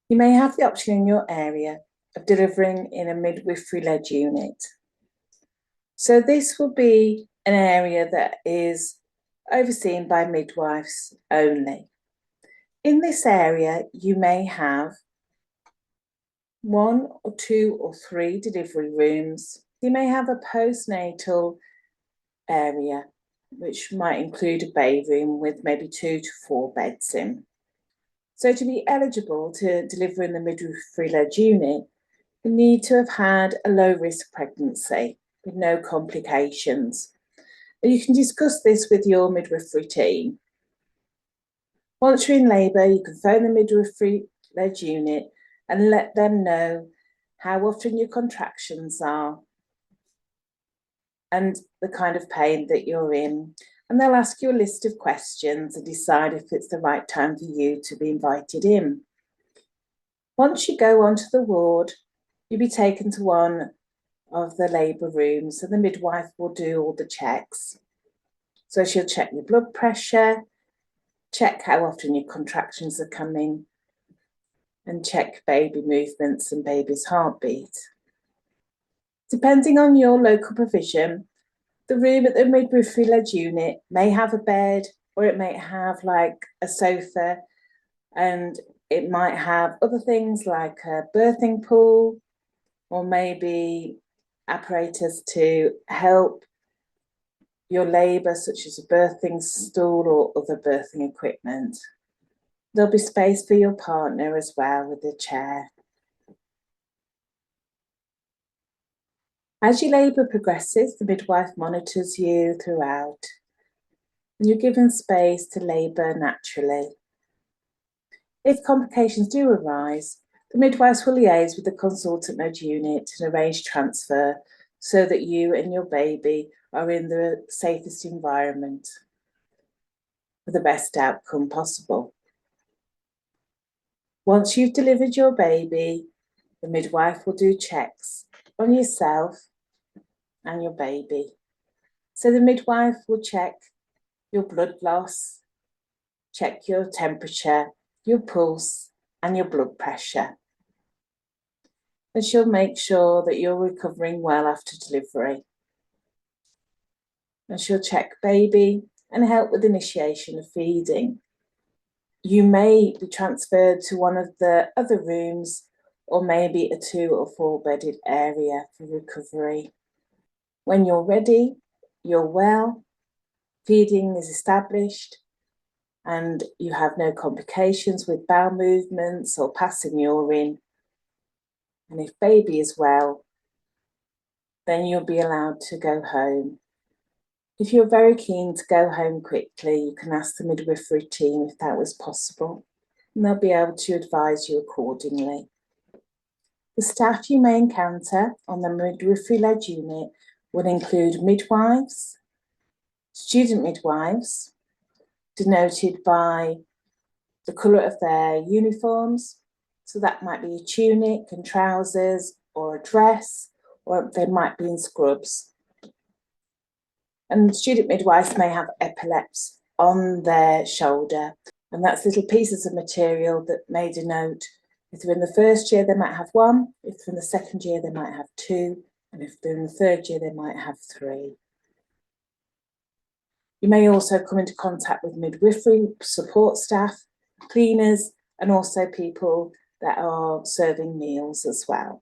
You may have the option in your area of delivering in a midwifery-led unit. So this will be an area that is overseen by midwives only. In this area, you may have 1 or 2 or 3 delivery rooms. You may have a postnatal area, which might include a bay room with maybe 2 to 4 beds in. So to be eligible to deliver in the midwifery-led unit, you need to have had a low-risk pregnancy with no complications. You can discuss this with your midwifery team. Once you're in labour, you can phone the midwifery-led unit and let them know how often your contractions are and the kind of pain that you're in. And they'll ask you a list of questions and decide if it's the right time for you to be invited in. Once you go onto the ward, you'll be taken to one of the labour rooms and the midwife will do all the checks. So she'll check your blood pressure, check how often your contractions are coming, and check baby movements and baby's heartbeat. Depending on your local provision, the room at the midwifery-led unit may have a bed, or it may have like a sofa, and it might have other things like a birthing pool, or maybe apparatus to help your labour, such as a birthing stool or other birthing equipment. There'll be space for your partner as well with a chair. As your labour progresses, the midwife monitors you throughout, and you're given space to labour naturally. If complications do arise, the midwives will liaise with the consultant-led unit and arrange transfer so that you and your baby are in the safest environment for the best outcome possible. Once you've delivered your baby, the midwife will do checks on yourself and your baby. So the midwife will check your blood loss, check your temperature, your pulse, and your blood pressure. And she'll make sure that you're recovering well after delivery. And she'll check baby and help with initiation of feeding. You may be transferred to one of the other rooms, or maybe a 2 or 4 bedded area for recovery. When you're ready, you're well, feeding is established, and you have no complications with bowel movements or passing urine. And if baby is well, then you'll be allowed to go home. If you're very keen to go home quickly, you can ask the midwifery team if that was possible, and they'll be able to advise you accordingly. The staff you may encounter on the midwifery-led unit will include midwives, student midwives, denoted by the colour of their uniforms. So that might be a tunic and trousers, or a dress, or they might be in scrubs. And student midwives may have epaulets on their shoulder, and that's little pieces of material that may denote if they're in the first year, they might have 1, if they're in the second year, they might have 2, and if they're in the third year, they might have 3. You may also come into contact with midwifery support staff, cleaners, and also people that are serving meals as well.